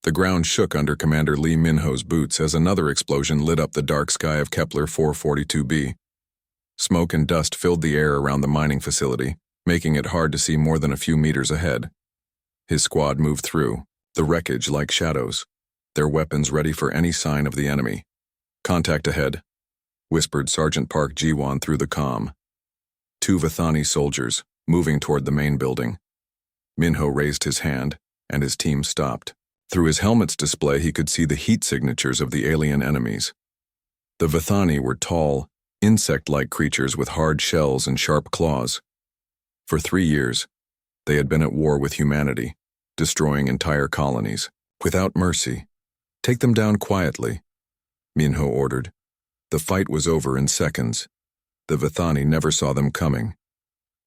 The ground shook under Commander Lee Minho's boots as another explosion lit up the dark sky of Kepler 442b. Smoke and dust filled the air around the mining facility, making it hard to see more than a few meters ahead. His squad moved through, the wreckage like shadows, their weapons ready for any sign of the enemy. "Contact ahead," whispered Sergeant Park Ji-won through the comm. 2 Vithani soldiers, moving toward the main building. Minho raised his hand, and his team stopped. Through his helmet's display he could see the heat signatures of the alien enemies. The Vithani were tall, insect-like creatures with hard shells and sharp claws. For 3 years, they had been at war with humanity, destroying entire colonies, without mercy. "Take them down quietly," Minho ordered. The fight was over in seconds. The Vithani never saw them coming.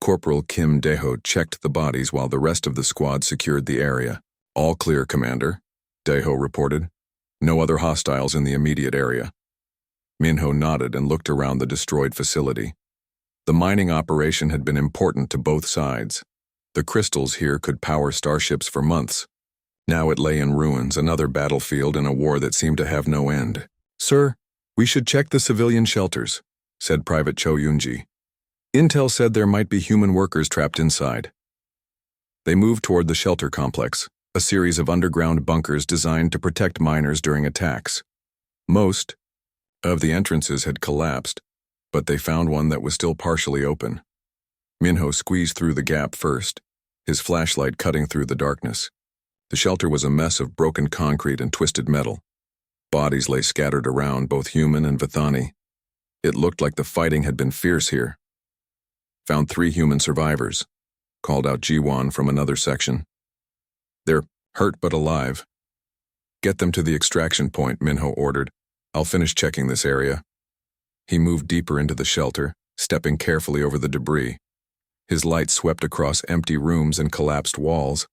Corporal Kim Dae-ho checked the bodies while the rest of the squad secured the area. "All clear, Commander," Dae-ho reported. "No other hostiles in the immediate area." Minho nodded and looked around the destroyed facility. The mining operation had been important to both sides. The crystals here could power starships for months. Now it lay in ruins, another battlefield in a war that seemed to have no end. "Sir, we should check the civilian shelters," said Private Cho Yoonji. "Intel said there might be human workers trapped inside." They moved toward the shelter complex, a series of underground bunkers designed to protect miners during attacks. Most of the entrances had collapsed, but they found one that was still partially open. Minho squeezed through the gap first, his flashlight cutting through the darkness. The shelter was a mess of broken concrete and twisted metal. Bodies lay scattered around, both human and Vithani. It looked like the fighting had been fierce here. "Found 3 human survivors," called out Ji-won from another section. "They're hurt but alive." "Get them to the extraction point," Minho ordered. "I'll finish checking this area." He moved deeper into the shelter, stepping carefully over the debris. His light swept across empty rooms and collapsed walls.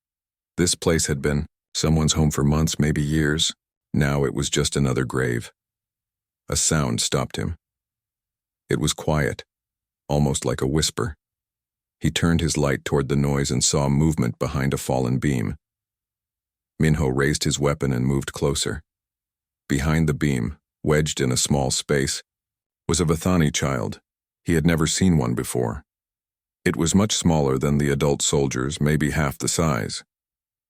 This place had been someone's home for months, maybe years. Now it was just another grave. A sound stopped him. It was quiet, almost like a whisper. He turned his light toward the noise and saw movement behind a fallen beam. Minho raised his weapon and moved closer. Behind the beam, wedged in a small space, was a Vithani child. He had never seen one before. It was much smaller than the adult soldiers, maybe half the size.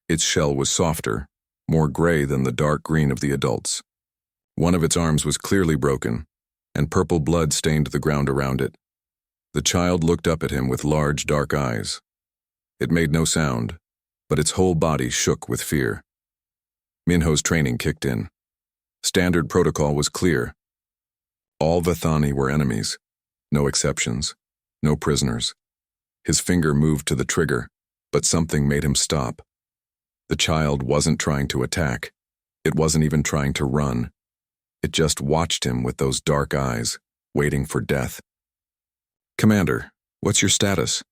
Its shell was softer, more gray than the dark green of the adults. One of its arms was clearly broken, and purple blood stained the ground around it. The child looked up at him with large, dark eyes. It made no sound, but its whole body shook with fear. Minho's training kicked in. Standard protocol was clear. All Vithani were enemies. No exceptions. No prisoners. His finger moved to the trigger, but something made him stop. The child wasn't trying to attack. It wasn't even trying to run. It just watched him with those dark eyes, waiting for death. "Commander, what's your status?"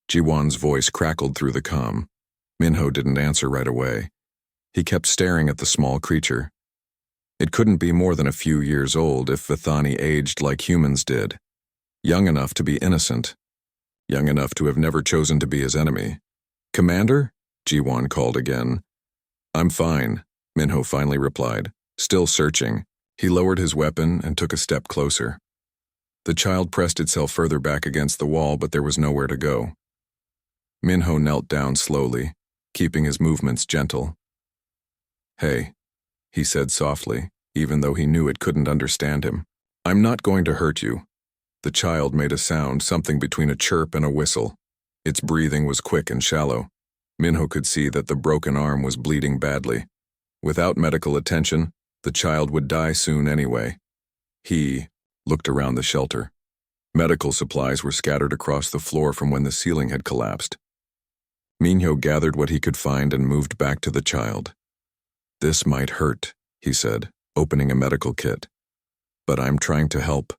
Ji-won's voice crackled through the comm. Minho didn't answer right away. He kept staring at the small creature. It couldn't be more than a few years old if Vithani aged like humans did. Young enough to be innocent. Young enough to have never chosen to be his enemy. "Commander?" Ji-won called again. "I'm fine," Minho finally replied, still searching. He lowered his weapon and took a step closer. The child pressed itself further back against the wall, but there was nowhere to go. Minho knelt down slowly, keeping his movements gentle. "Hey," he said softly, even though he knew it couldn't understand him. "I'm not going to hurt you." The child made a sound, something between a chirp and a whistle. Its breathing was quick and shallow. Minho could see that the broken arm was bleeding badly. Without medical attention, the child would die soon anyway. He looked around the shelter. Medical supplies were scattered across the floor from when the ceiling had collapsed. Minho gathered what he could find and moved back to the child. "This might hurt," he said, opening a medical kit. "But I'm trying to help."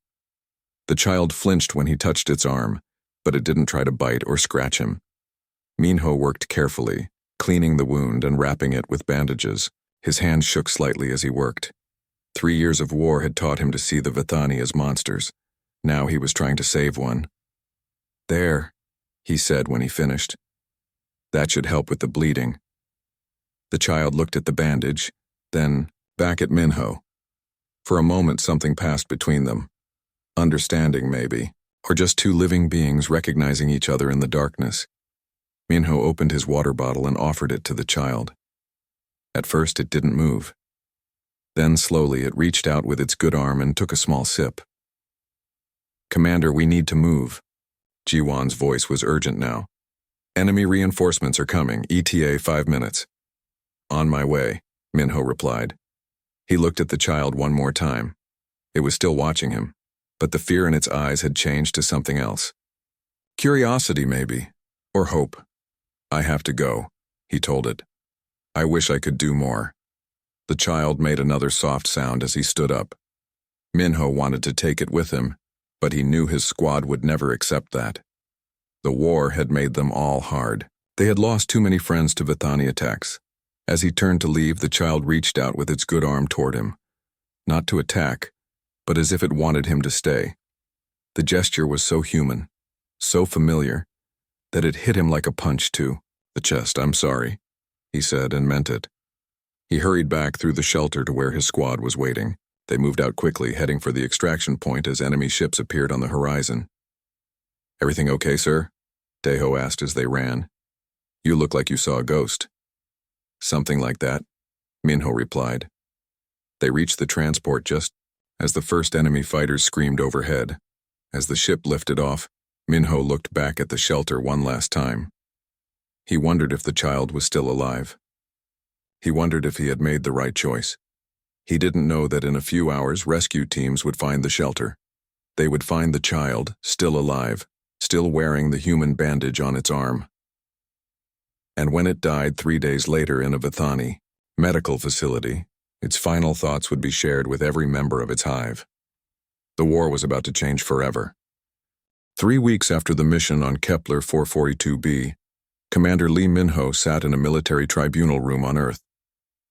The child flinched when he touched its arm, but it didn't try to bite or scratch him. Minho worked carefully, cleaning the wound and wrapping it with bandages. His hand shook slightly as he worked. 3 years of war had taught him to see the Vithani as monsters. Now he was trying to save one. "There," he said when he finished. "That should help with the bleeding." The child looked at the bandage, then back at Minho. For a moment something passed between them. Understanding, maybe, or just two living beings recognizing each other in the darkness. Minho opened his water bottle and offered it to the child. At first it didn't move. Then slowly it reached out with its good arm and took a small sip. "Commander, we need to move." Jiwan's voice was urgent now. "Enemy reinforcements are coming, ETA 5 minutes. "On my way," Minho replied. He looked at the child one more time. It was still watching him, but the fear in its eyes had changed to something else. Curiosity, maybe, or hope. "I have to go," he told it. "I wish I could do more." The child made another soft sound as he stood up. Minho wanted to take it with him, but he knew his squad would never accept that. The war had made them all hard. They had lost too many friends to Vithani attacks. As he turned to leave, the child reached out with its good arm toward him. Not to attack, but as if it wanted him to stay. The gesture was so human, so familiar, that it hit him like a punch to the chest. "I'm sorry," he said, and meant it. He hurried back through the shelter to where his squad was waiting. They moved out quickly, heading for the extraction point as enemy ships appeared on the horizon. "Everything okay, sir?" Deho asked as they ran. "You look like you saw a ghost." "Something like that," Minho replied. They reached the transport just as the first enemy fighters screamed overhead. As the ship lifted off, Minho looked back at the shelter one last time. He wondered if the child was still alive. He wondered if he had made the right choice. He didn't know that in a few hours rescue teams would find the shelter. They would find the child, still alive, still wearing the human bandage on its arm. And when it died 3 days later in a Vithani medical facility, its final thoughts would be shared with every member of its hive. The war was about to change forever. 3 weeks after the mission on Kepler 442b, Commander Lee Minho sat in a military tribunal room on Earth.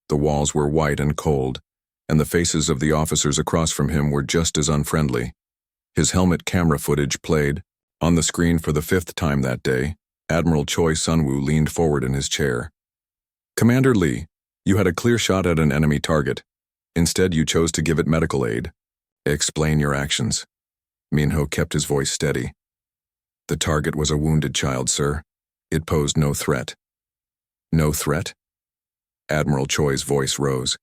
The walls were white and cold, and the faces of the officers across from him were just as unfriendly. His helmet camera footage played. On the screen for the 5th time that day, Admiral Choi Sunwoo leaned forward in his chair. "Commander Lee, you had a clear shot at an enemy target. Instead, you chose to give it medical aid. Explain your actions." Minho kept his voice steady. "The target was a wounded child, sir. It posed no threat." "No threat?" Admiral Choi's voice rose.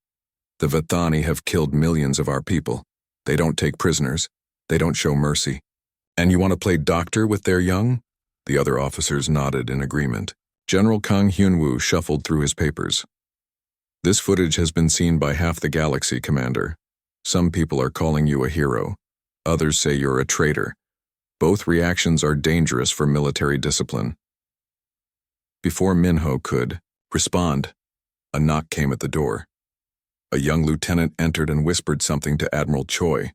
"The Vithani have killed millions of our people. They don't take prisoners. They don't show mercy. And you want to play doctor with their young?" The other officers nodded in agreement. General Kang Hyunwoo shuffled through his papers. "This footage has been seen by half the galaxy, Commander. Some people are calling you a hero. Others say you're a traitor. Both reactions are dangerous for military discipline." Before Minho could respond, a knock came at the door. A young lieutenant entered and whispered something to Admiral Choi.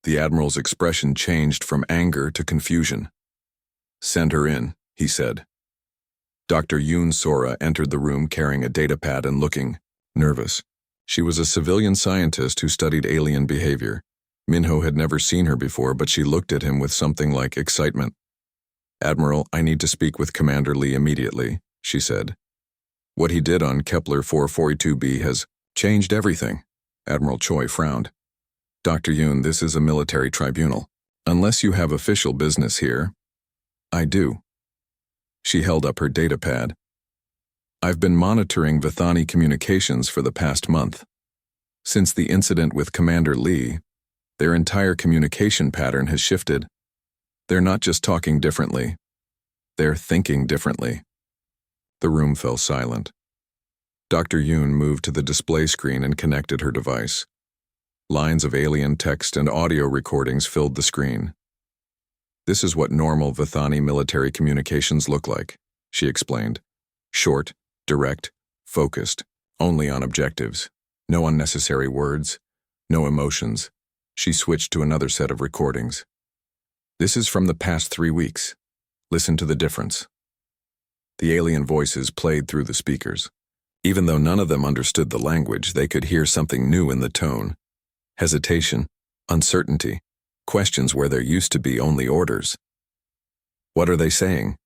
The Admiral's expression changed from anger to confusion. "Send her in," he said. Dr. Yoon Sora entered the room carrying a datapad and looking nervous. She was a civilian scientist who studied alien behavior. Minho had never seen her before, but she looked at him with something like excitement. "Admiral, I need to speak with Commander Lee immediately," she said. "What he did on Kepler 442b has changed everything." Admiral Choi frowned. "Dr. Yoon, this is a military tribunal. Unless you have official business here." "I do." She held up her datapad. "I've been monitoring Vithani communications for the past month. Since the incident with Commander Lee, their entire communication pattern has shifted. They're not just talking differently. They're thinking differently." The room fell silent. Dr. Yoon moved to the display screen and connected her device. Lines of alien text and audio recordings filled the screen. "This is what normal Vithani military communications look like," she explained. "Short, direct, focused, only on objectives. No unnecessary words, no emotions." She switched to another set of recordings. "This is from the past 3 weeks. Listen to the difference." The alien voices played through the speakers. Even though none of them understood the language, they could hear something new in the tone. Hesitation, uncertainty, questions where there used to be only orders. "What are they saying?"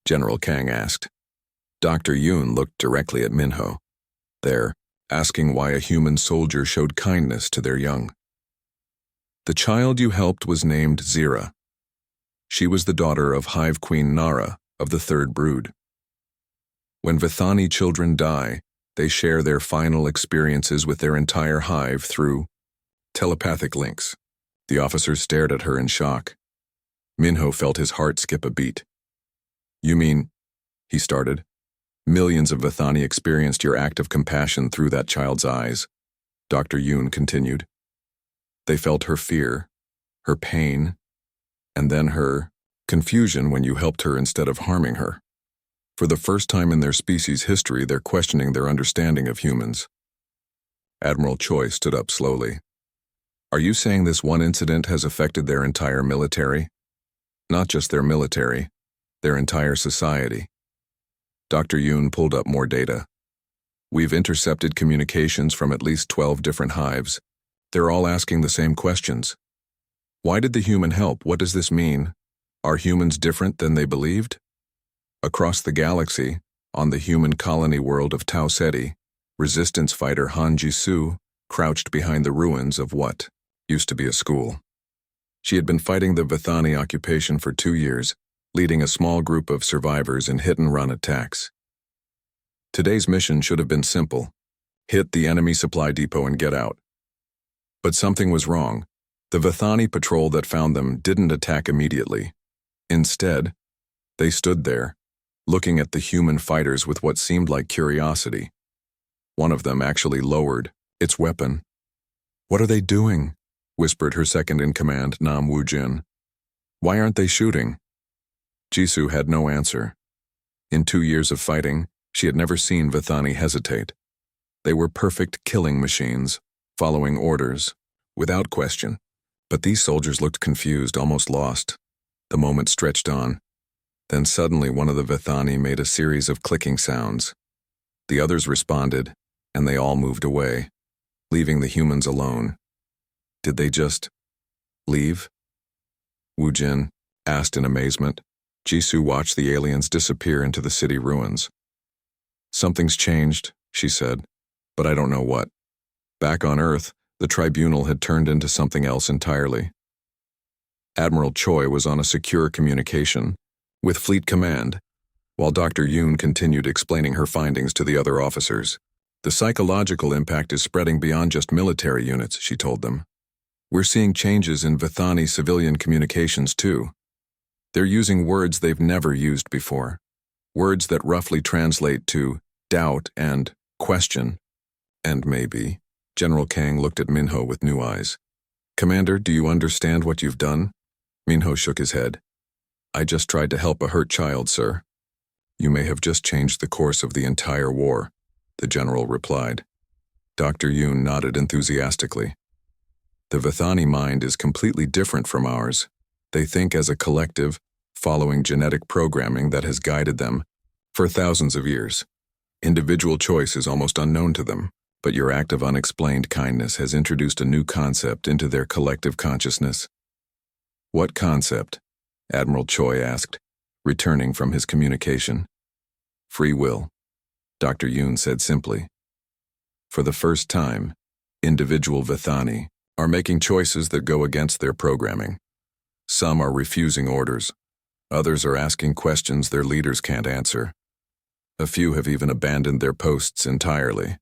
General Kang asked. Dr. Yoon looked directly at Minho. there, asking why a human soldier showed kindness to their young. The child you helped was named Zira. She was the daughter of Hive Queen Nara of the Third Brood. When Vithani children die, they share their final experiences with their entire hive through telepathic links. The officers stared at her in shock. Minho felt his heart skip a beat. You mean, he started, millions of Vithani experienced your act of compassion through that child's eyes, Dr. Yoon continued. They felt her fear, her pain, and then her confusion when you helped her instead of harming her. For the first time in their species' history, they're questioning their understanding of humans. Admiral Choi stood up slowly. Are you saying this one incident has affected their entire military? Not just their military, their entire society. Dr. Yoon pulled up more data. We've intercepted communications from at least 12 different hives. They're all asking the same questions. Why did the human help? What does this mean? Are humans different than they believed? Across the galaxy, on the human colony world of Tau Ceti, resistance fighter Han Jisoo crouched behind the ruins of what used to be a school. She had been fighting the Vithani occupation for 2 years, leading a small group of survivors in hit-and-run attacks. Today's mission should have been simple: hit the enemy supply depot and get out. But something was wrong. The Vithani patrol that found them didn't attack immediately. Instead, they stood there, looking at the human fighters with what seemed like curiosity. One of them actually lowered its weapon. What are they doing? Whispered her second-in-command, Nam Woo-jin. Why aren't they shooting? Jisoo had no answer. In 2 years of fighting, she had never seen Vithani hesitate. They were perfect killing machines, following orders, without question. But these soldiers looked confused, almost lost. The moment stretched on. Then suddenly one of the Vithani made a series of clicking sounds. The others responded, and they all moved away, leaving the humans alone. Did they just leave? Woo-jin asked in amazement. Jisoo watched the aliens disappear into the city ruins. Something's changed, she said, but I don't know what. Back on Earth, the tribunal had turned into something else entirely. Admiral Choi was on a secure communication with Fleet Command, while Dr. Yoon continued explaining her findings to the other officers. The psychological impact is spreading beyond just military units, she told them. We're seeing changes in Vithani civilian communications too. They're using words they've never used before. Words that roughly translate to doubt and question. And maybe. General Kang looked at Minho with new eyes. Commander, do you understand what you've done? Minho shook his head. I just tried to help a hurt child, sir. You may have just changed the course of the entire war, the general replied. Dr. Yoon nodded enthusiastically. The Vithani mind is completely different from ours. They think as a collective, following genetic programming that has guided them for thousands of years. Individual choice is almost unknown to them, but your act of unexplained kindness has introduced a new concept into their collective consciousness. What concept? Admiral Choi asked, returning from his communication. Free will, Dr. Yoon said simply. For the first time, individual Vithani are making choices that go against their programming. Some are refusing orders. Others are asking questions their leaders can't answer. A few have even abandoned their posts entirely.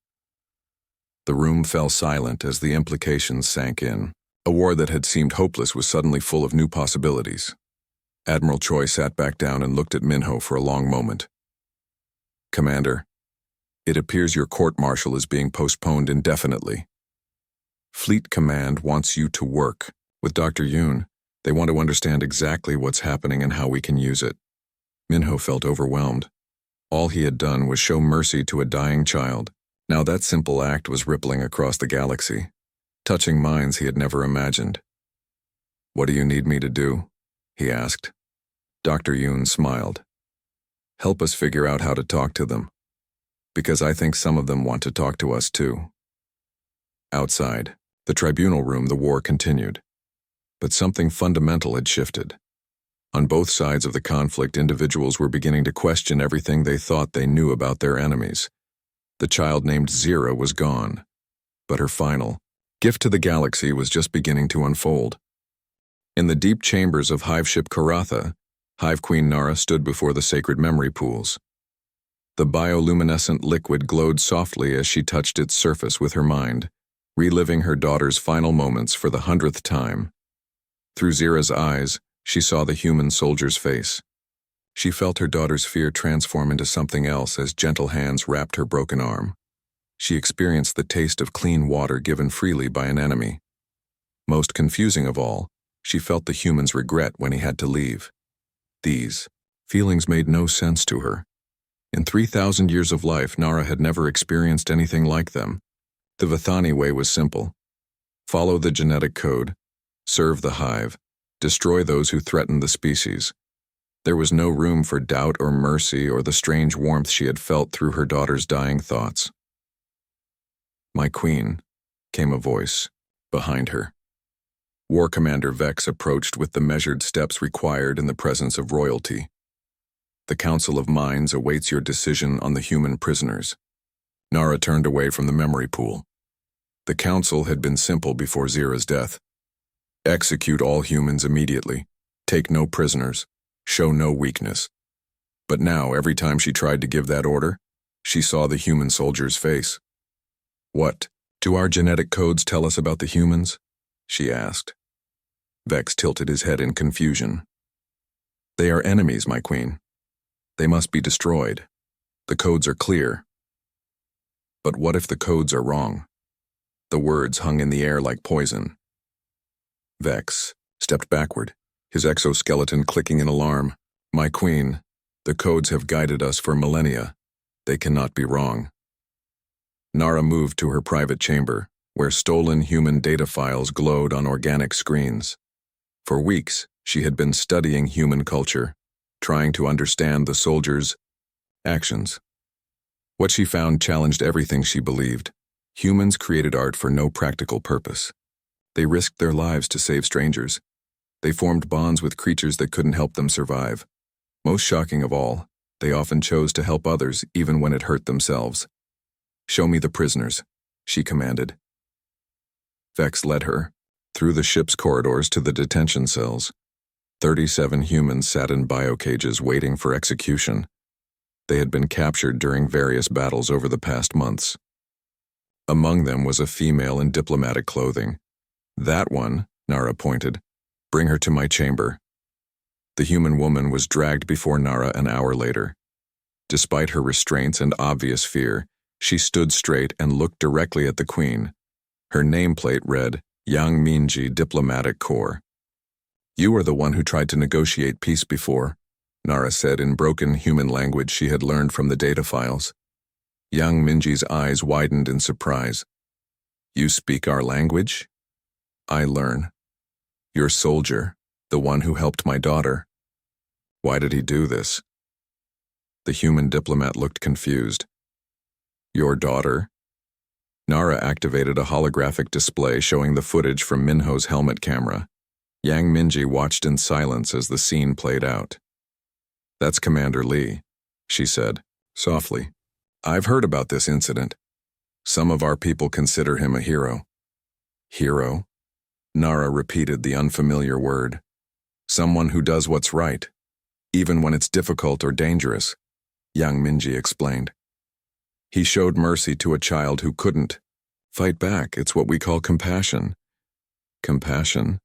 The room fell silent as the implications sank in. A war that had seemed hopeless was suddenly full of new possibilities. Admiral Choi sat back down and looked at Minho for a long moment. Commander, it appears your court-martial is being postponed indefinitely. Fleet Command wants you to work with Dr. Yoon. They want to understand exactly what's happening and how we can use it. Minho felt overwhelmed. All he had done was show mercy to a dying child. Now that simple act was rippling across the galaxy, touching minds he had never imagined. What do you need me to do? He asked. Dr. Yoon smiled. Help us figure out how to talk to them. Because I think some of them want to talk to us too. Outside, the tribunal room, the war continued. But something fundamental had shifted. On both sides of the conflict, individuals were beginning to question everything they thought they knew about their enemies. The child named Zira was gone, but her final gift to the galaxy was just beginning to unfold. In the deep chambers of Hive Ship Karatha, Hive Queen Nara stood before the sacred memory pools. The bioluminescent liquid glowed softly as she touched its surface with her mind, reliving her daughter's final moments for the 100th time. Through Zira's eyes, she saw the human soldier's face. She felt her daughter's fear transform into something else as gentle hands wrapped her broken arm. She experienced the taste of clean water given freely by an enemy. Most confusing of all, she felt the human's regret when he had to leave. These feelings made no sense to her. In 3,000 years of life, Nara had never experienced anything like them. The Vithani way was simple. Follow the genetic code, serve the hive, destroy those who threatened the species. There was no room for doubt or mercy or the strange warmth she had felt through her daughter's dying thoughts. "My queen," came a voice behind her. War Commander Vex approached with the measured steps required in the presence of royalty. "The Council of Minds awaits your decision on the human prisoners." Nara turned away from the memory pool. The council had been simple before Zira's death. Execute all humans immediately. Take no prisoners. Show no weakness. But now, every time she tried to give that order, she saw the human soldier's face. "What do our genetic codes tell us about the humans?" she asked. Vex tilted his head in confusion. "They are enemies, my queen. They must be destroyed. The codes are clear." "But what if the codes are wrong?" The words hung in the air like poison. Vex stepped backward, his exoskeleton clicking in alarm. "My queen, the codes have guided us for millennia. They cannot be wrong." Nara moved to her private chamber, where stolen human data files glowed on organic screens. For weeks, she had been studying human culture, trying to understand the soldiers' actions. What she found challenged everything she believed. Humans created art for no practical purpose. They risked their lives to save strangers. They formed bonds with creatures that couldn't help them survive. Most shocking of all, they often chose to help others even when it hurt themselves. "Show me the prisoners," she commanded. Vex led her through the ship's corridors to the detention cells. 37 humans sat in biocages waiting for execution. They had been captured during various battles over the past months. Among them was a female in diplomatic clothing. "That one," Nara pointed. "Bring her to my chamber." The human woman was dragged before Nara an hour later. Despite her restraints and obvious fear, she stood straight and looked directly at the queen. Her nameplate read, "Yang Minji Diplomatic Corps." "You are the one who tried to negotiate peace before," Nara said in broken human language she had learned from the data files. Yang Minji's eyes widened in surprise. "You speak our language?" "I learn. Your soldier, the one who helped my daughter. Why did he do this?" The human diplomat looked confused. "Your daughter?" Nara activated a holographic display showing the footage from Minho's helmet camera. Yang Minji watched in silence as the scene played out. "That's Commander Lee," she said, softly. "I've heard about this incident. Some of our people consider him a hero." "Hero?" Nara repeated the unfamiliar word. "Someone who does what's right, even when it's difficult or dangerous," Yang Minji explained. "He showed mercy to a child who couldn't. Fight back, it's what we call compassion." "Compassion?"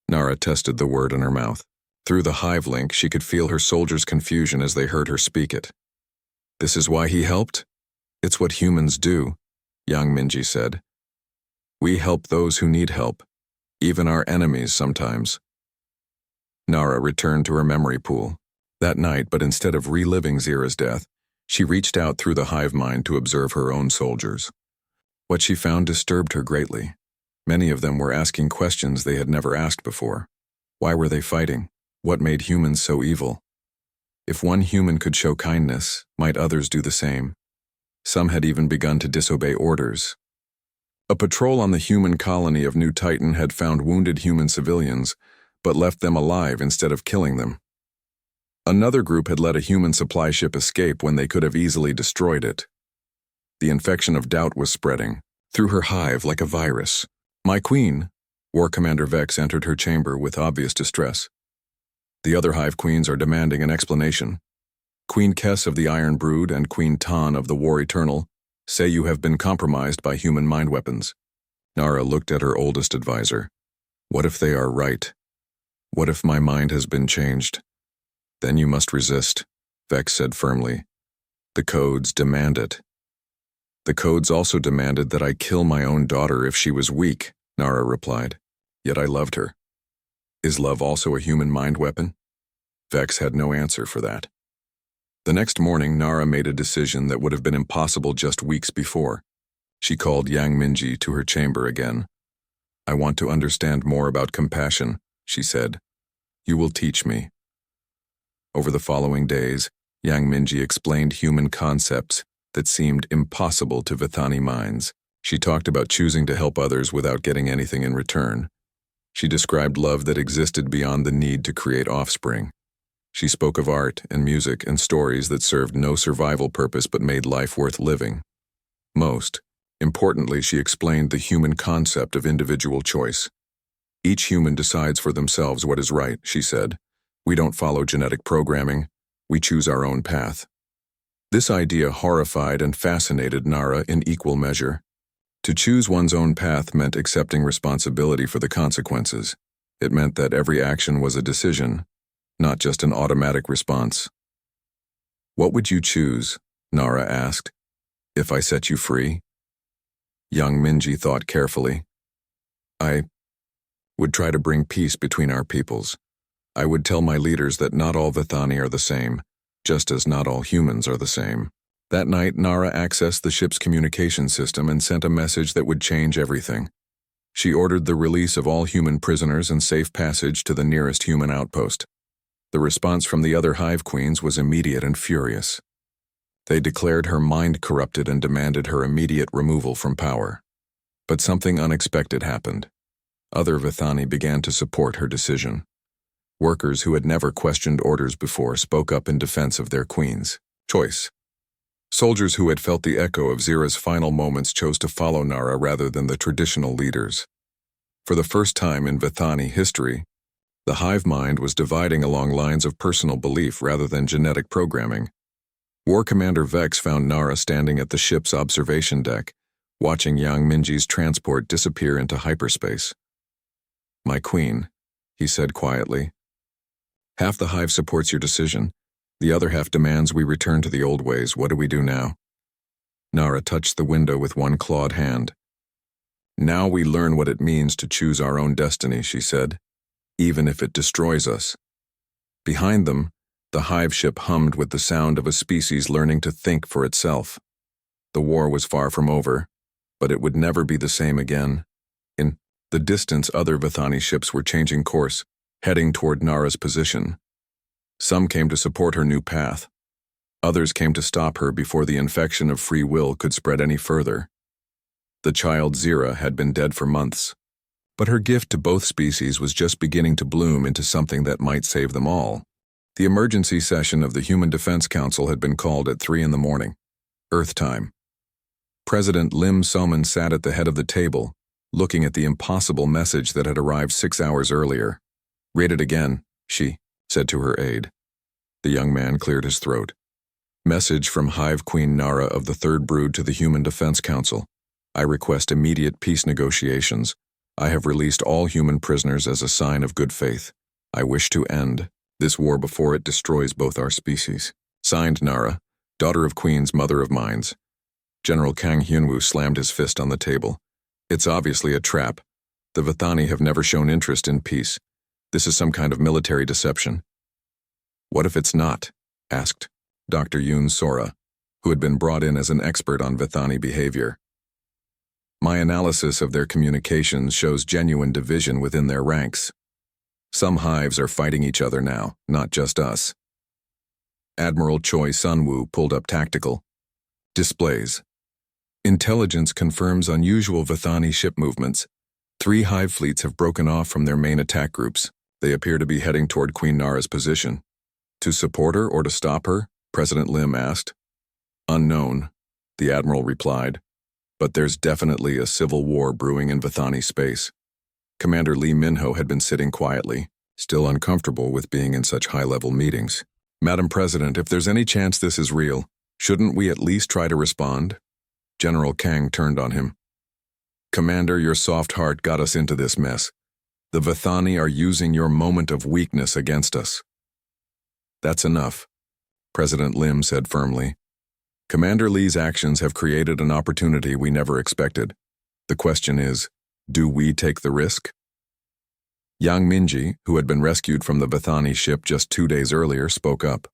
Nara tested the word in her mouth. Through the hive link, she could feel her soldiers' confusion as they heard her speak it. "This is why he helped? It's what humans do," Yang Minji said. "We help those who need help, even our enemies sometimes." Nara returned to her memory pool. That night, but instead of reliving Zira's death, she reached out through the hive mind to observe her own soldiers. What she found disturbed her greatly. Many of them were asking questions they had never asked before. Why were they fighting? What made humans so evil? If one human could show kindness, might others do the same? Some had even begun to disobey orders. A patrol on the human colony of New Titan had found wounded human civilians, but left them alive instead of killing them. Another group had let a human supply ship escape when they could have easily destroyed it. The infection of doubt was spreading, through her hive like a virus. "My queen!" War Commander Vex entered her chamber with obvious distress. "The other hive queens are demanding an explanation. Queen Kess of the Iron Brood and Queen Tan of the War Eternal say you have been compromised by human mind weapons." Nara looked at her oldest advisor. "What if they are right? What if my mind has been changed?" "Then you must resist," Vex said firmly. "The codes demand it." "The codes also demanded that I kill my own daughter if she was weak," Nara replied. "Yet I loved her." "Is love also a human mind weapon?" Vex had no answer for that. The next morning, Nara made a decision that would have been impossible just weeks before. She called Yang Minji to her chamber again. "I want to understand more about compassion," she said. "You will teach me." Over the following days, Yang Minji explained human concepts that seemed impossible to Vithani minds. She talked about choosing to help others without getting anything in return. She described love that existed beyond the need to create offspring. She spoke of art and music and stories that served no survival purpose but made life worth living. Most importantly, she explained the human concept of individual choice. "Each human decides for themselves what is right," she said. "We don't follow genetic programming. We choose our own path." This idea horrified and fascinated Nara in equal measure. To choose one's own path meant accepting responsibility for the consequences. It meant that every action was a decision, not just an automatic response. "What would you choose?" Nara asked. "If I set you free?" Young Minji thought carefully. "I would try to bring peace between our peoples. I would tell my leaders that not all Vithani are the same, just as not all humans are the same." That night, Nara accessed the ship's communication system and sent a message that would change everything. She ordered the release of all human prisoners and safe passage to the nearest human outpost. The response from the other hive queens was immediate and furious. They declared her mind corrupted and demanded her immediate removal from power. But something unexpected happened. Other Vithani began to support her decision. Workers who had never questioned orders before spoke up in defense of their queen's choice. Soldiers who had felt the echo of Zira's final moments chose to follow Nara rather than the traditional leaders. For the first time in Vithani history, the hive mind was dividing along lines of personal belief rather than genetic programming. War Commander Vex found Nara standing at the ship's observation deck, watching Yang Minji's transport disappear into hyperspace. "My queen," he said quietly. "Half the hive supports your decision. The other half demands we return to the old ways. What do we do now?" Nara touched the window with one clawed hand. "Now we learn what it means to choose our own destiny," she said, "even if it destroys us." Behind them, the hive ship hummed with the sound of a species learning to think for itself. The war was far from over, but it would never be the same again. In the distance, other Vithani ships were changing course, heading toward Nara's position. Some came to support her new path. Others came to stop her before the infection of free will could spread any further. The child Zira had been dead for months, but her gift to both species was just beginning to bloom into something that might save them all. The emergency session of the Human Defense Council had been called at 3 a.m, Earth time. President Lim Soman sat at the head of the table, looking at the impossible message that had arrived 6 hours earlier. "Read it again," she said to her aide. The young man cleared his throat. "Message from Hive Queen Nara of the Third Brood to the Human Defense Council. I request immediate peace negotiations. I have released all human prisoners as a sign of good faith. I wish to end this war before it destroys both our species. Signed, Nara, daughter of queens, mother of minds." General Kang Hyunwoo slammed his fist on the table. "It's obviously a trap. The Vithani have never shown interest in peace. This is some kind of military deception." "What if it's not?" asked Dr. Yoon Sora, who had been brought in as an expert on Vithani behavior. "My analysis of their communications shows genuine division within their ranks. Some hives are fighting each other now, not just us." Admiral Choi Sunwoo pulled up tactical displays. "Intelligence confirms unusual Vithani ship movements. 3 hive fleets have broken off from their main attack groups. They appear to be heading toward Queen Nara's position." "To support her or to stop her?" President Lim asked. "Unknown. the Admiral replied. But there's definitely a civil war brewing in Vithani space. Commander Lee Minho had been sitting quietly, still uncomfortable with being in such high-level meetings. Madam President, if there's any chance this is real, shouldn't we at least try to respond? General Kang turned on him. Commander, your soft heart got us into this mess. The Vithani are using your moment of weakness against us. That's enough, President Lim said firmly. Commander Lee's actions have created an opportunity we never expected. The question is, do we take the risk? Yang Minji, who had been rescued from the Vithani ship just 2 days earlier, spoke up.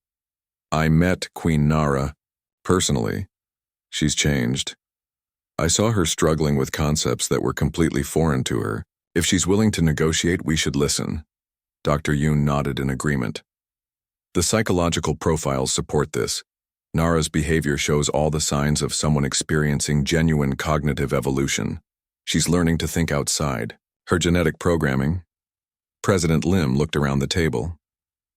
I met Queen Nara, personally. She's changed. I saw her struggling with concepts that were completely foreign to her. If she's willing to negotiate, we should listen. Dr. Yoon nodded in agreement. The psychological profiles support this. Nara's behavior shows all the signs of someone experiencing genuine cognitive evolution. She's learning to think outside. Her genetic programming. President Lim looked around the table.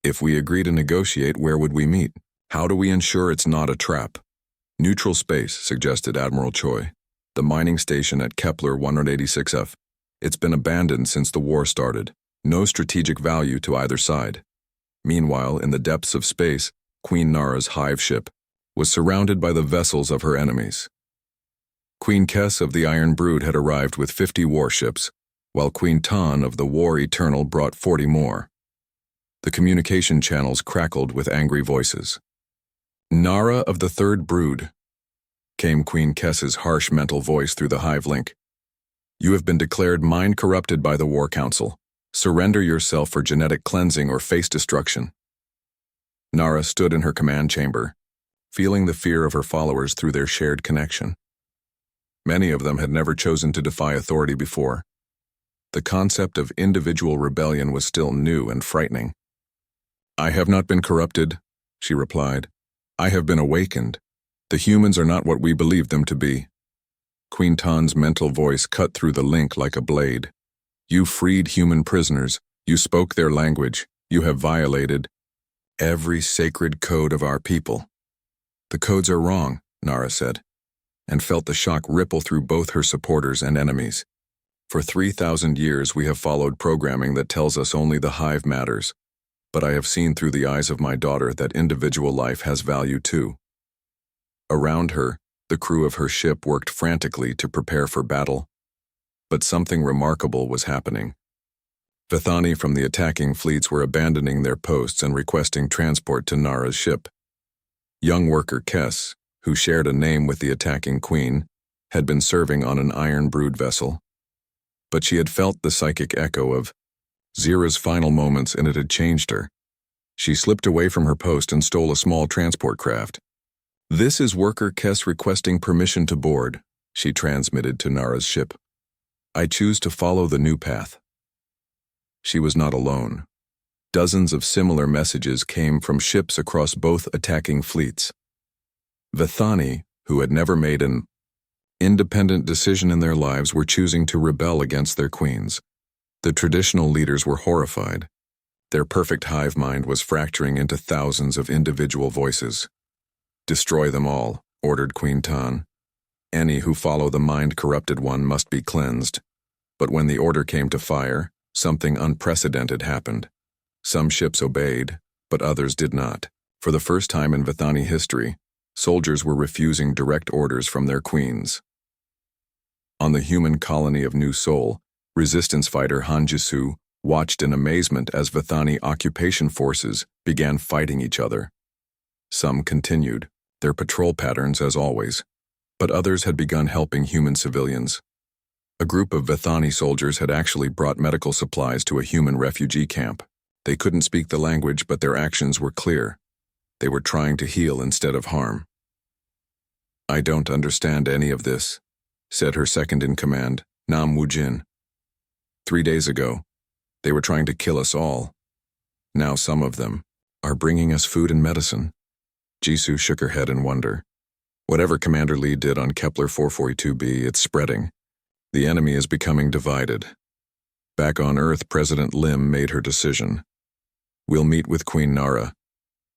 If we agree to negotiate, where would we meet? How do we ensure it's not a trap? Neutral space, suggested Admiral Choi. The mining station at Kepler 186F. It's been abandoned since the war started. No strategic value to either side. Meanwhile, in the depths of space, Queen Nara's hive ship was surrounded by the vessels of her enemies. Queen Kes of the Iron Brood had arrived with 50 warships, while Queen Tan of the War Eternal brought 40 more. The communication channels crackled with angry voices. Nara of the Third Brood, came Queen Kes's harsh mental voice through the hive link. You have been declared mind-corrupted by the War Council. Surrender yourself for genetic cleansing or face destruction. Nara stood in her command chamber, feeling the fear of her followers through their shared connection. Many of them had never chosen to defy authority before. The concept of individual rebellion was still new and frightening. I have not been corrupted, she replied. I have been awakened. The humans are not what we believed them to be. Queen Tan's mental voice cut through the link like a blade. You freed human prisoners. You spoke their language. You have violated every sacred code of our people. The codes are wrong, Nara said, and felt the shock ripple through both her supporters and enemies. For 3,000 years we have followed programming that tells us only the hive matters, but I have seen through the eyes of my daughter that individual life has value too. Around her, the crew of her ship worked frantically to prepare for battle. But something remarkable was happening. Vithani from the attacking fleets were abandoning their posts and requesting transport to Nara's ship. Young worker Kes, who shared a name with the attacking queen, had been serving on an Iron Brood vessel. But she had felt the psychic echo of Zira's final moments and it had changed her. She slipped away from her post and stole a small transport craft. This is worker Kes requesting permission to board, she transmitted to Nara's ship. I choose to follow the new path. She was not alone. Dozens of similar messages came from ships across both attacking fleets. Vithani, who had never made an independent decision in their lives, were choosing to rebel against their queens. The traditional leaders were horrified. Their perfect hive mind was fracturing into thousands of individual voices. Destroy them all, ordered Queen Tan. Any who follow the mind-corrupted one must be cleansed. But when the order came to fire, something unprecedented happened. Some ships obeyed, but others did not. For the first time in Vithani history, soldiers were refusing direct orders from their queens. On the human colony of New Seoul, resistance fighter Han Jisu watched in amazement as Vithani occupation forces began fighting each other. Some continued, their patrol patterns as always, but others had begun helping human civilians. A group of Vithani soldiers had actually brought medical supplies to a human refugee camp. They couldn't speak the language, but their actions were clear. They were trying to heal instead of harm. I don't understand any of this, said her second-in-command, Nam Woo-jin. 3 days ago, they were trying to kill us all. Now some of them are bringing us food and medicine. Jisoo shook her head in wonder. Whatever Commander Lee did on Kepler 442b, it's spreading. The enemy is becoming divided. Back on Earth, President Lim made her decision. We'll meet with Queen Nara,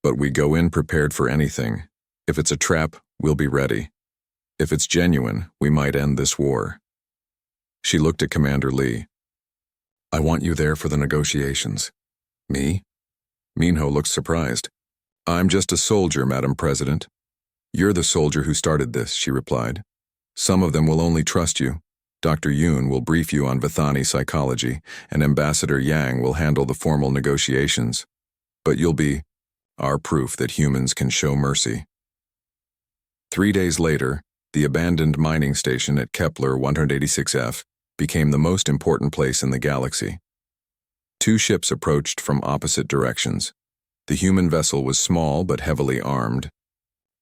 but we go in prepared for anything. If it's a trap, we'll be ready. If it's genuine, we might end this war. She looked at Commander Lee. I want you there for the negotiations. Me? Minho looked surprised. I'm just a soldier, Madam President. You're the soldier who started this, she replied. Some of them will only trust you. Dr. Yoon will brief you on Vithani psychology, and Ambassador Yang will handle the formal negotiations. But you'll be our proof that humans can show mercy. 3 days later, the abandoned mining station at Kepler 186F became the most important place in the galaxy. 2 ships approached from opposite directions. The human vessel was small but heavily armed.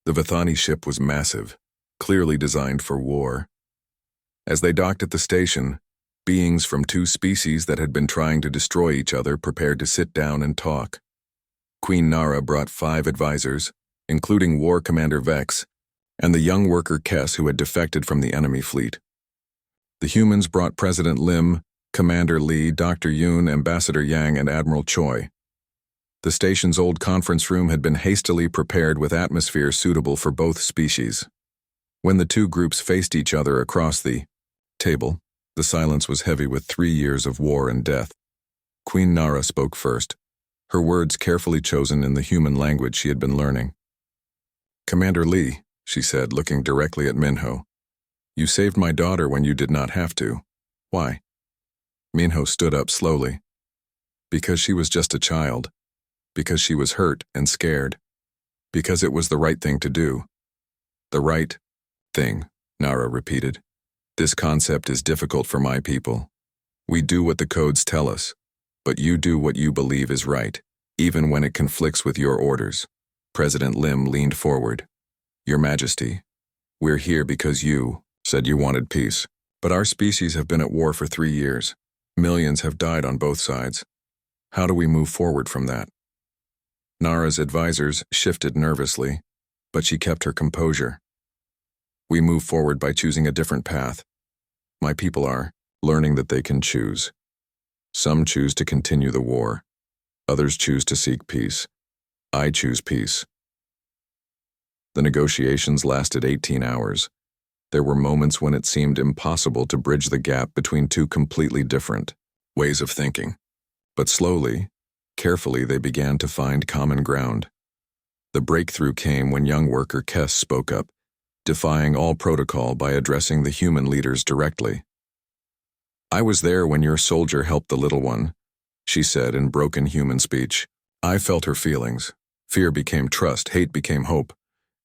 The Vithani ship was massive, clearly designed for war. As they docked at the station, beings from 2 species that had been trying to destroy each other prepared to sit down and talk. Queen Nara brought 5 advisors, including War Commander Vex, and the young worker Kess who had defected from the enemy fleet. The humans brought President Lim, Commander Lee, Dr. Yoon, Ambassador Yang, and Admiral Choi. The station's old conference room had been hastily prepared with atmosphere suitable for both species. When the 2 groups faced each other across the table, the silence was heavy with 3 years of war and death. Queen Nara spoke first, her words carefully chosen in the human language she had been learning. Commander Lee, she said, looking directly at Minho, you saved my daughter when you did not have to. Why? Minho stood up slowly. Because she was just a child. Because she was hurt and scared. Because it was the right thing to do. The right thing, Nara repeated. This concept is difficult for my people. We do what the codes tell us, but you do what you believe is right, even when it conflicts with your orders. President Lim leaned forward. Your Majesty, we're here because you said you wanted peace, but our species have been at war for 3 years. Millions have died on both sides. How do we move forward from that? Nara's advisors shifted nervously, but she kept her composure. We move forward by choosing a different path. My people are learning that they can choose. Some choose to continue the war. Others choose to seek peace. I choose peace. The negotiations lasted 18 hours. There were moments when it seemed impossible to bridge the gap between 2 completely different ways of thinking. But slowly, carefully, they began to find common ground. The breakthrough came when young worker Kess spoke up, defying all protocol by addressing the human leaders directly. I was there when your soldier helped the little one, she said in broken human speech. I felt her feelings. Fear became trust, hate became hope.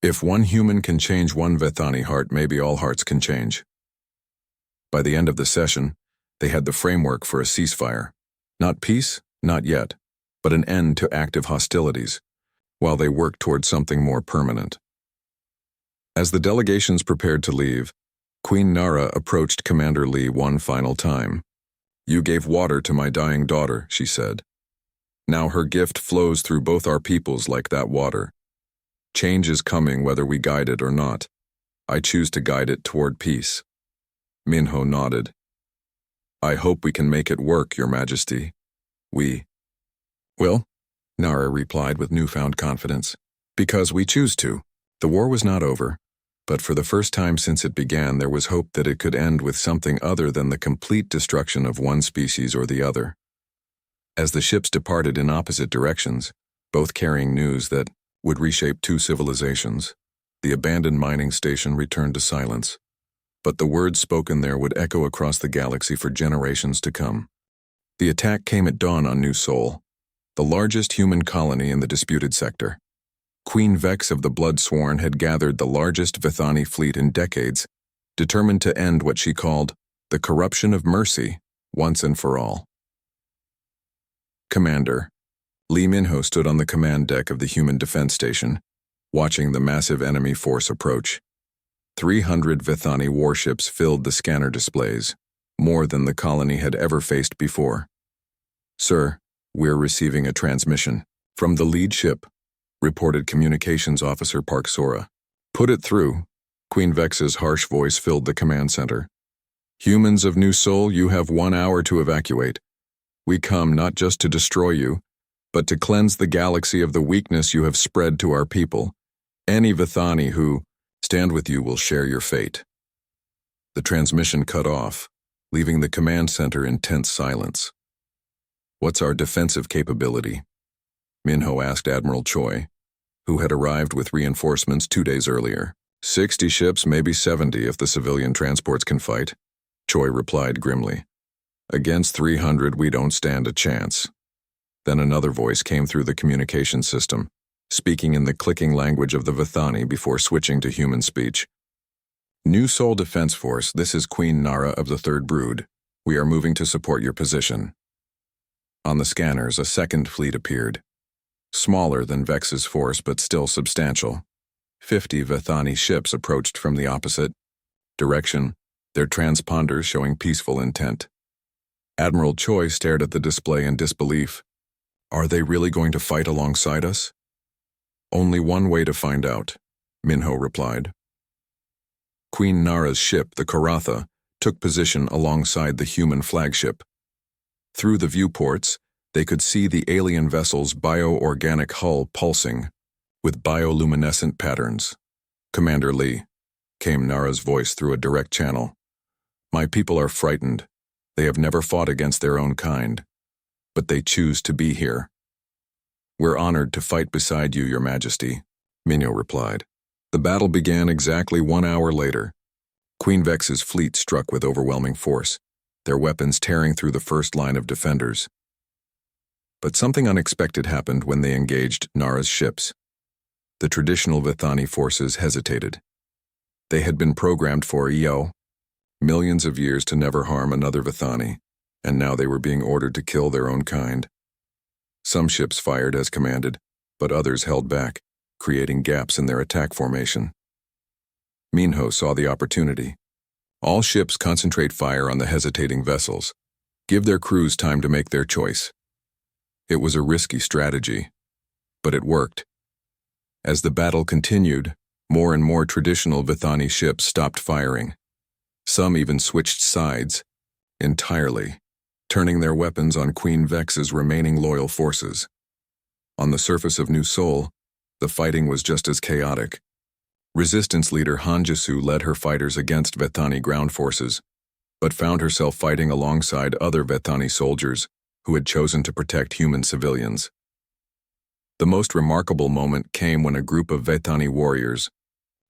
If one human can change one Vithani heart, maybe all hearts can change. By the end of the session, they had the framework for a ceasefire. Not peace, not yet, but an end to active hostilities, while they worked toward something more permanent. As the delegations prepared to leave, Queen Nara approached Commander Lee one final time. You gave water to my dying daughter, she said. Now her gift flows through both our peoples like that water. Change is coming whether we guide it or not. I choose to guide it toward peace. Minho nodded. I hope we can make it work, Your Majesty. We will, Nara replied with newfound confidence. Because we choose to. The war was not over, but for the first time since it began, there was hope that it could end with something other than the complete destruction of one species or the other. As the ships departed in opposite directions, both carrying news that would reshape 2 civilizations, the abandoned mining station returned to silence. But the words spoken there would echo across the galaxy for generations to come. The attack came at dawn on New Sol, the largest human colony in the disputed sector. Queen Vex of the Bloodsworn had gathered the largest Vithani fleet in decades, determined to end what she called the corruption of mercy once and for all. Commander Lee Minho stood on the command deck of the human defense station, watching the massive enemy force approach. 300 Vithani warships filled the scanner displays, more than the colony had ever faced before. Sir, we're receiving a transmission from the lead ship, reported Communications Officer Park Sora. Put it through. Queen Vex's harsh voice filled the command center. Humans of New Sol, you have 1 hour to evacuate. We come not just to destroy you, but to cleanse the galaxy of the weakness you have spread to our people. Any Vithani who Stand with you will share your fate. The transmission cut off, leaving the command center in tense silence. What's our defensive capability? Minho asked Admiral Choi, who had arrived with reinforcements 2 days earlier. 60 ships, maybe 70 if the civilian transports can fight, Choi replied grimly. Against 300, we don't stand a chance. Then another voice came through the communication system, speaking in the clicking language of the Vithani before switching to human speech. New Soul Defense Force, this is Queen Nara of the Third Brood. We are moving to support your position. On the scanners, a second fleet appeared. Smaller than Vex's force, but still substantial. 50 Vithani ships approached from the opposite direction, their transponders showing peaceful intent. Admiral Choi stared at the display in disbelief. Are they really going to fight alongside us? Only one way to find out, Minho replied. Queen Nara's ship, the Karatha, took position alongside the human flagship. Through the viewports, they could see the alien vessel's bio-organic hull pulsing, with bioluminescent patterns. Commander Lee, came Nara's voice through a direct channel. My people are frightened. They have never fought against their own kind, but they choose to be here. We're honored to fight beside you, Your Majesty, Minho replied. The battle began exactly 1 hour later. Queen Vex's fleet struck with overwhelming force, their weapons tearing through the first line of defenders. But something unexpected happened when they engaged Nara's ships. The traditional Vithani forces hesitated. They had been programmed for millions of years to never harm another Vithani, and now they were being ordered to kill their own kind. Some ships fired as commanded, but others held back, creating gaps in their attack formation. Minho saw the opportunity. All ships concentrate fire on the hesitating vessels. Give their crews time to make their choice. It was a risky strategy, but it worked. As the battle continued, more and more traditional Vithani ships stopped firing. Some even switched sides, entirely, turning their weapons on Queen Vex's remaining loyal forces. On the surface of New Sol, the fighting was just as chaotic. Resistance leader Hanjisu led her fighters against Vithani ground forces, but found herself fighting alongside other Vithani soldiers who had chosen to protect human civilians. The most remarkable moment came when a group of Vithani warriors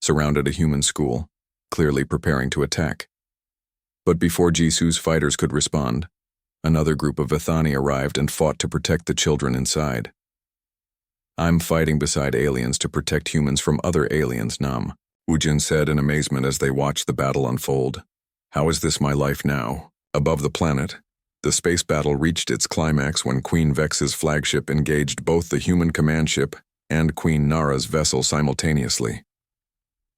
surrounded a human school, clearly preparing to attack. But before Jisu's fighters could respond, another group of Vithani arrived and fought to protect the children inside. I'm fighting beside aliens to protect humans from other aliens, Nam, Ujin said in amazement as they watched the battle unfold. How is this my life now? Above the planet, the space battle reached its climax when Queen Vex's flagship engaged both the human command ship and Queen Nara's vessel simultaneously.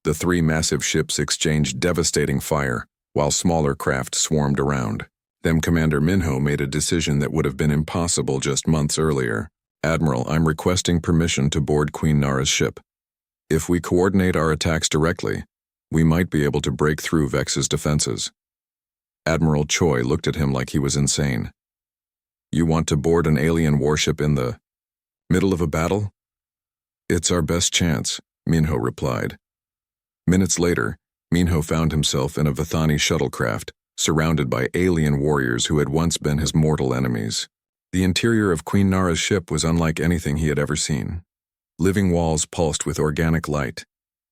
The three massive ships exchanged devastating fire, while smaller craft swarmed around. Then Commander Minho made a decision that would have been impossible just months earlier. Admiral, I'm requesting permission to board Queen Nara's ship. If we coordinate our attacks directly, we might be able to break through Vex's defenses. Admiral Choi looked at him like he was insane. You want to board an alien warship in the middle of a battle? It's our best chance, Minho replied. Minutes later, Minho found himself in a Vithani shuttlecraft, surrounded by alien warriors who had once been his mortal enemies. The interior of Queen Nara's ship was unlike anything he had ever seen. Living walls pulsed with organic light,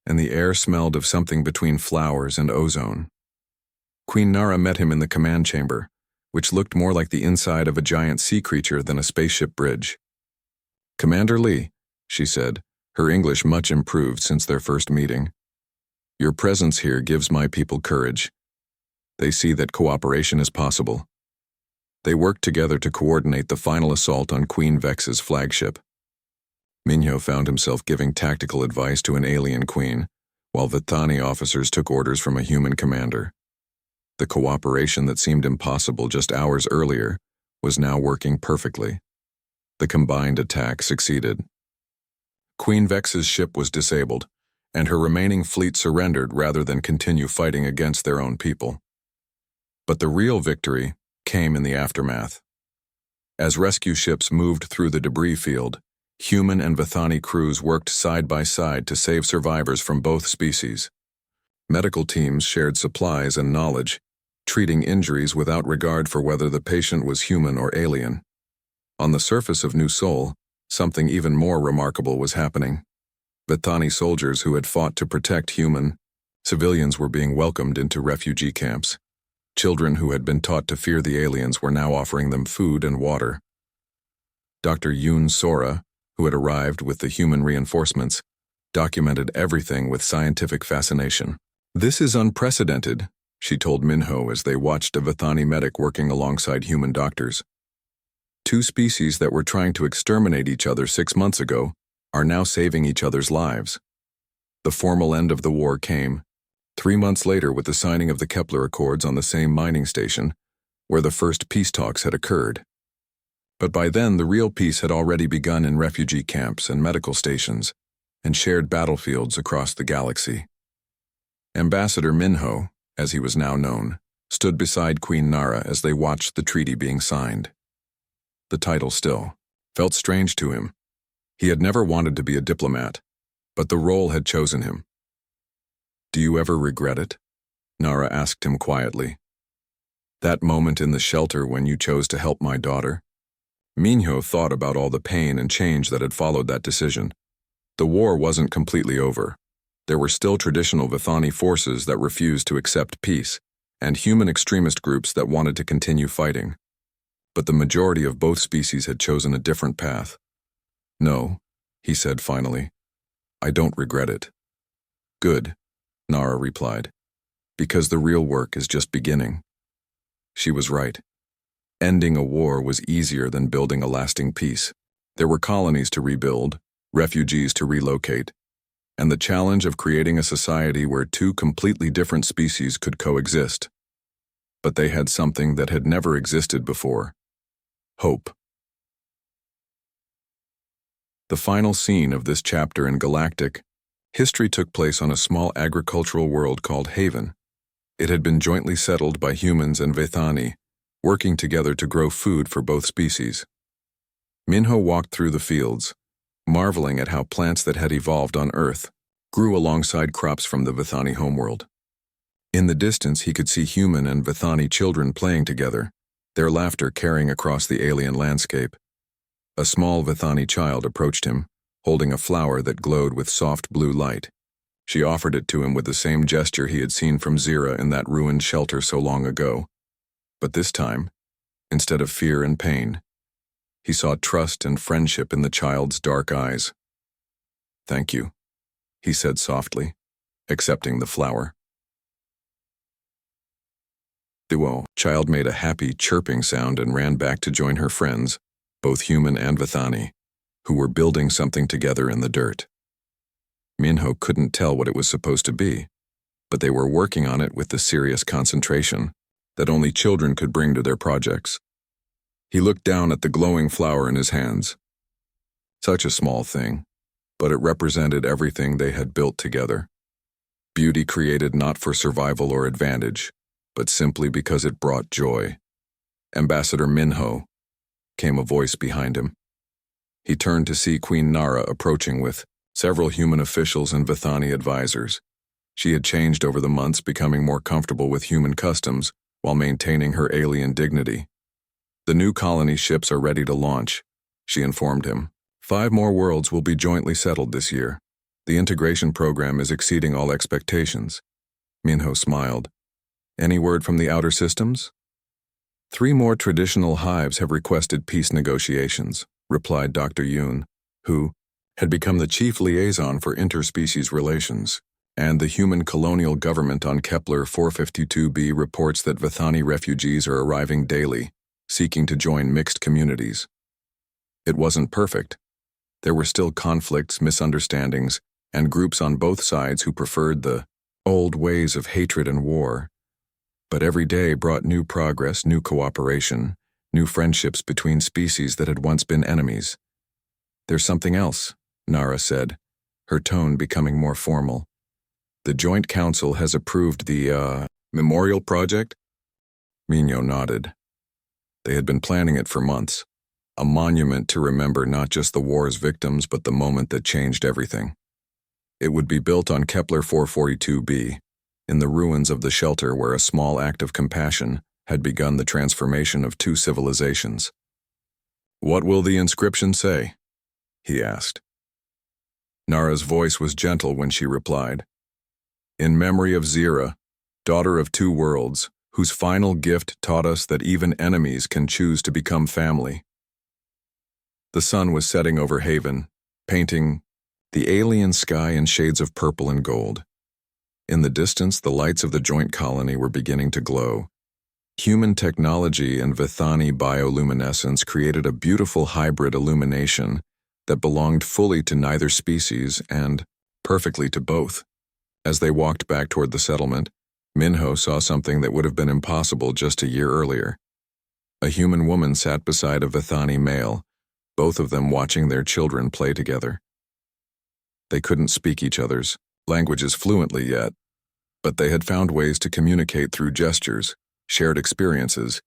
and the air smelled of something between flowers and ozone. Queen Nara met him in the command chamber, which looked more like the inside of a giant sea creature than a spaceship bridge. Commander Lee, she said, her English much improved since their first meeting. Your presence here gives my people courage. They see that cooperation is possible. They worked together to coordinate the final assault on Queen Vex's flagship. Minho found himself giving tactical advice to an alien queen, while Vithani officers took orders from a human commander. The cooperation that seemed impossible just hours earlier was now working perfectly. The combined attack succeeded. Queen Vex's ship was disabled, and her remaining fleet surrendered rather than continue fighting against their own people. But the real victory came in the aftermath. As rescue ships moved through the debris field, Human and Vithani crews worked side by side to save survivors from both species. Medical teams shared supplies and knowledge, treating injuries without regard for whether the patient was human or alien. On the surface of New Sol, something even more remarkable was happening. Vithani soldiers who had fought to protect human civilians were being welcomed into refugee camps. Children who had been taught to fear the aliens were now offering them food and water. Dr. Yoon Sora, who had arrived with the human reinforcements, documented everything with scientific fascination. "This is unprecedented," she told Minho as they watched a Vithani medic working alongside human doctors. Two species that were trying to exterminate each other 6 months ago are now saving each other's lives. The formal end of the war came 3 months later with the signing of the Kepler Accords on the same mining station where the first peace talks had occurred. But by then, the real peace had already begun in refugee camps and medical stations and shared battlefields across the galaxy. Ambassador Minho, as he was now known, stood beside Queen Nara as they watched the treaty being signed. The title still felt strange to him. He had never wanted to be a diplomat, but the role had chosen him. "Do you ever regret it?" Nara asked him quietly. "That moment in the shelter when you chose to help my daughter?" Minho thought about all the pain and change that had followed that decision. The war wasn't completely over. There were still traditional Vithani forces that refused to accept peace, and human extremist groups that wanted to continue fighting. But the majority of both species had chosen a different path. "No," he said finally. "I don't regret it." "Good," Nara replied, "because the real work is just beginning." She was right. Ending a war was easier than building a lasting peace. There were colonies to rebuild, refugees to relocate, and the challenge of creating a society where two completely different species could coexist. But they had something that had never existed before: hope. The final scene of this chapter in Galactic history took place on a small agricultural world called Haven. It had been jointly settled by humans and Vithani, working together to grow food for both species. Minho walked through the fields, marveling at how plants that had evolved on Earth grew alongside crops from the Vithani homeworld. In the distance, he could see human and Vithani children playing together, their laughter carrying across the alien landscape. A small Vithani child approached him, holding a flower that glowed with soft blue light. She offered it to him with the same gesture he had seen from Zira in that ruined shelter so long ago. But this time, instead of fear and pain, he saw trust and friendship in the child's dark eyes. "Thank you," he said softly, accepting the flower. The child made a happy, chirping sound and ran back to join her friends, both human and Vithani, who were building something together in the dirt. Minho couldn't tell what it was supposed to be, but they were working on it with the serious concentration that only children could bring to their projects. He looked down at the glowing flower in his hands. Such a small thing, but it represented everything they had built together. Beauty created not for survival or advantage, but simply because it brought joy. "Ambassador Minho," came a voice behind him. He turned to see Queen Nara approaching with several human officials and Vithani advisors. She had changed over the months, becoming more comfortable with human customs while maintaining her alien dignity. "The new colony ships are ready to launch," she informed him. 5 more worlds will be jointly settled this year. The integration program is exceeding all expectations." Minho smiled. "Any word from the outer systems?" 3 more traditional hives have requested peace negotiations," replied Dr. Yoon, who had become the chief liaison for interspecies relations. "And the human colonial government on Kepler 452b reports that Vithani refugees are arriving daily, seeking to join mixed communities." It wasn't perfect. There were still conflicts, misunderstandings, and groups on both sides who preferred the old ways of hatred and war. But every day brought new progress, new cooperation, new friendships between species that had once been enemies. "There's something else," Nara said, her tone becoming more formal. "The Joint Council has approved the, memorial project?" Minho nodded. They had been planning it for months. a monument to remember not just the war's victims but the moment that changed everything. It would be built on Kepler 442b, in the ruins of the shelter where a small act of compassion had begun the transformation of two civilizations. "What will the inscription say?" he asked. Nara's voice was gentle when she replied, "In memory of Zira, daughter of two worlds, whose final gift taught us that even enemies can choose to become family." The sun was setting over Haven, painting the alien sky in shades of purple and gold. In the distance, the lights of the joint colony were beginning to glow. Human technology and Vithani bioluminescence created a beautiful hybrid illumination that belonged fully to neither species and perfectly to both. As they walked back toward the settlement, Minho saw something that would have been impossible just a year earlier. A human woman sat beside a Vithani male, both of them watching their children play together. They couldn't speak each other's languages fluently yet, but they had found ways to communicate through gestures, shared experiences,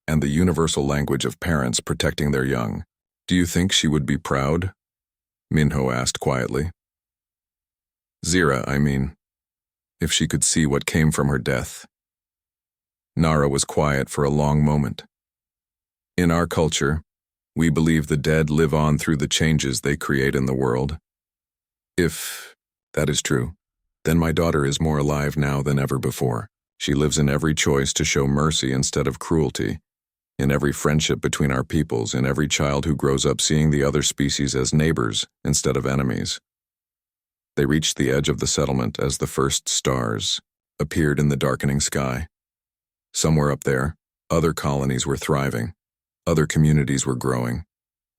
and the universal language of parents protecting their young. "Do you think she would be proud?" Minho asked quietly. "Zira, I mean, if she could see what came from her death." Nara was quiet for a long moment. "In our culture, we believe the dead live on through the changes they create in the world. If that is true, then my daughter is more alive now than ever before. She lives in every choice to show mercy instead of cruelty, in every friendship between our peoples, in every child who grows up seeing the other species as neighbors instead of enemies." They reached the edge of the settlement as the first stars appeared in the darkening sky. Somewhere up there, other colonies were thriving, other communities were growing,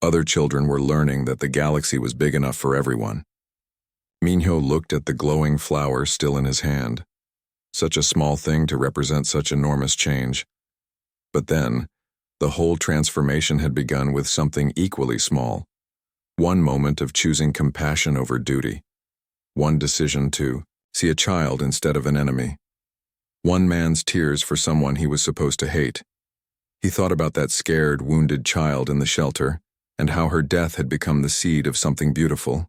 other children were learning that the galaxy was big enough for everyone. Minho looked at the glowing flower still in his hand. Such a small thing to represent such enormous change. But then, the whole transformation had begun with something equally small. One moment of choosing compassion over duty. One decision to see a child instead of an enemy. One man's tears for someone he was supposed to hate. He thought about that scared, wounded child in the shelter, and how her death had become the seed of something beautiful.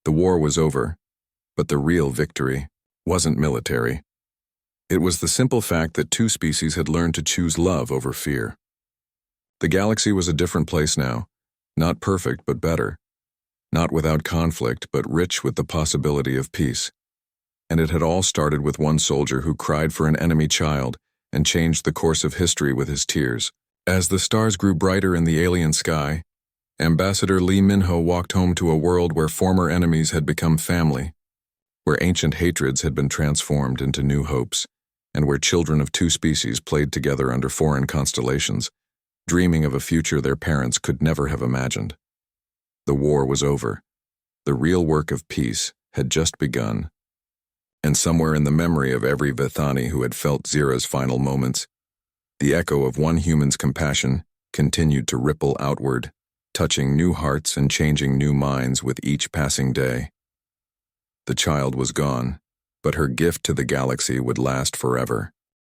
The war was over, but the real victory wasn't military. It was the simple fact that two species had learned to choose love over fear. The galaxy was a different place now, not perfect but better, not without conflict but rich with the possibility of peace. And it had all started with one soldier who cried for an enemy child and changed the course of history with his tears. As the stars grew brighter in the alien sky, Ambassador Lee Minho walked home to a world where former enemies had become family, where ancient hatreds had been transformed into new hopes, and where children of two species played together under foreign constellations, dreaming of a future their parents could never have imagined. The war was over. The real work of peace had just begun. And somewhere in the memory of every Vithani who had felt Zira's final moments, the echo of one human's compassion continued to ripple outward, touching new hearts and changing new minds with each passing day. The child was gone, but her gift to the galaxy would last forever.